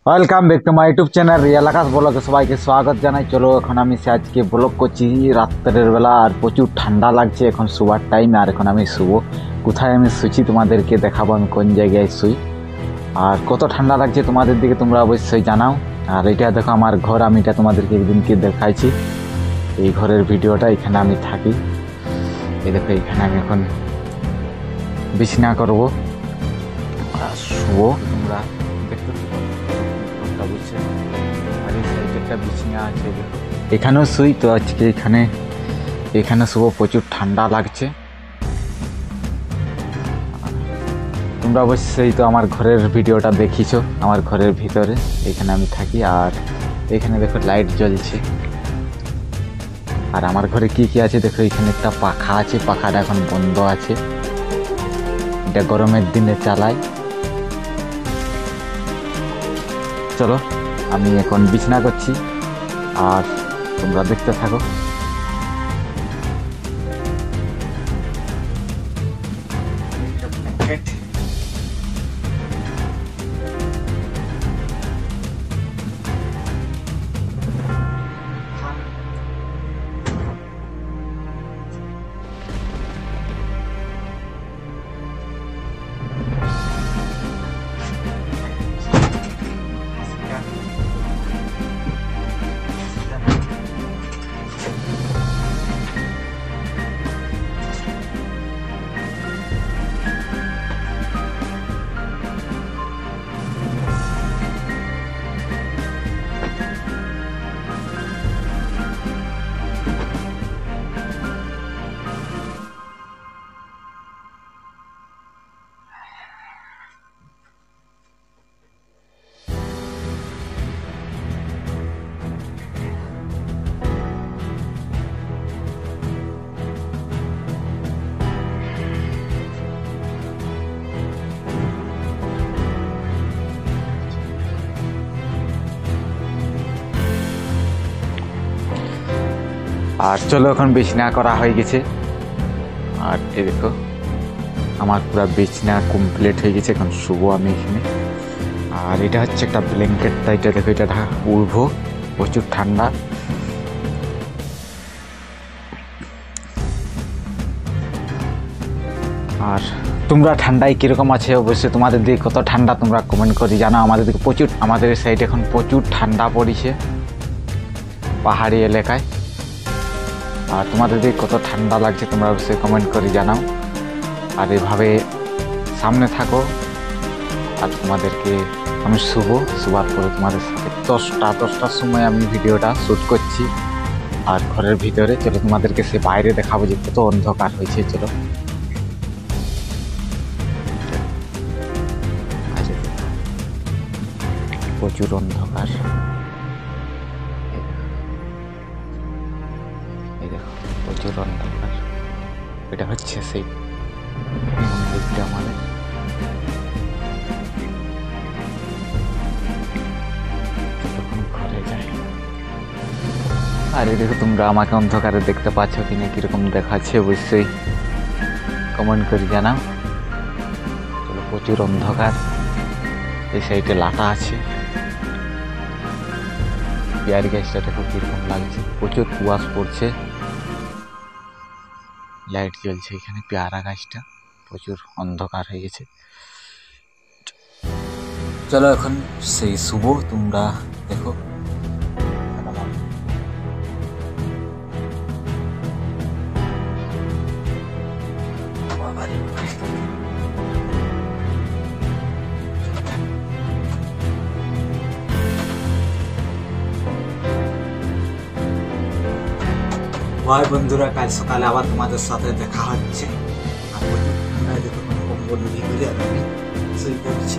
Welcome back to my YouTube channel real Akash ব্লগে সবাইকে স্বাগত জানাই। চলো এখন আমি আজকে ব্লগ করছি রাত্রের বেলা, আর প্রচুর ঠান্ডা লাগছে। এখন শোবার টাইম, আর এখন আমি শুবো। কোথায় আমি শুছি তোমাদেরকে দেখাবো, আমি কোন জায়গায় শুই আর কত ঠান্ডা লাগছে তোমাদের দিকে তোমরা অবশ্যই জানাও। আর এটা দেখো আমার ঘর, আমি এটা তোমাদেরকে একদিনকে দেখাইছি। এই ঘরের ভিডিওটা, এখানে আমি থাকি। এই দেখো এখানে আমি এখন বিছানা করবো আর শুবো। তোমরা দেখতে বুঝছে আর এই সাইডে একটা বিছানা আছে, এখানেও শুই। তো আজকে এখানে শুবো, প্রচুর ঠান্ডা লাগছে। তোমরা অবশ্যই তো আমার ঘরের ভিডিওটা দেখিছো, আমার ঘরের ভিতরে এখানে আমি থাকি। আর এখানে দেখো লাইট জ্বলছে। আর আমার ঘরে কি কি আছে দেখো, এখানে একটা পাখা আছে, পাখাটা এখন বন্ধ আছে, এটা গরমের দিনে চালাই। চলো আমি এখন বিছানা করছি আর তোমরা দেখতে থাকো। আর চলো এখন বিছানা করা হয়ে গেছে। আর এই দেখো আমার পুরো বিছানা কমপ্লিট হয়ে গেছে, এখন শুবো আমি এখানে। আর এটা হচ্ছে একটা ব্ল্যাঙ্কেট, তাই এটা দেখো, এটা উড়বো, প্রচুর ঠান্ডা। আর তোমরা ঠান্ডায় কীরকম আছে অবশ্যই, তোমাদের দিকে কত ঠান্ডা তোমরা কমেন্ট করে জানাও। আমাদের দিকে প্রচুর, আমাদের সাইডে এখন প্রচুর ঠান্ডা পড়েছে পাহাড়ি এলাকায়। আর তোমাদের দিকে কত ঠান্ডা লাগছে তোমরা অবশ্যই কমেন্ট করে জানাও। আর এভাবে সামনে থাকো। আর তোমাদেরকে আমি শোবার পরে তোমাদের সাথে 10টার সময় আমি ভিডিওটা শ্যুট করছি আর ঘরের ভিতরে। চলো তোমাদেরকে সে বাইরে দেখাবো যে কত অন্ধকার হয়েছে। চলো প্রচুর অন্ধকার, এই দেখো প্রচুর অন্ধকার। এটা হচ্ছে সেই মন্দিরটা আমাদের। তখন ঘরে যাই। আর এই দেখো তোমরা আমাকে অন্ধকারে দেখতে পাচ্ছ কিনা, কিরকম দেখাচ্ছে অবশ্যই কমেন্ট করে জানাও। চলো প্রচুর অন্ধকার, এই সাইডে লাটা আছে। পেয়ারি গাছটা দেখো কিরকম লাগছে, প্রচুর কুয়াশ পড়ছে, লাইট জ্বলছে এখানে। পেয়ারা গাছটা প্রচুর অন্ধকার হয়ে গেছে। চলো এখন সেই শুভ, তোমরা দেখো। হয় বন্ধুরা, কাল সকালে আবার তোমাদের সাথে দেখা হচ্ছে। আর প্রচুর ঠান্ডায় দেখো কম্বল ভিজে আমি শুয়ে পড়ছি।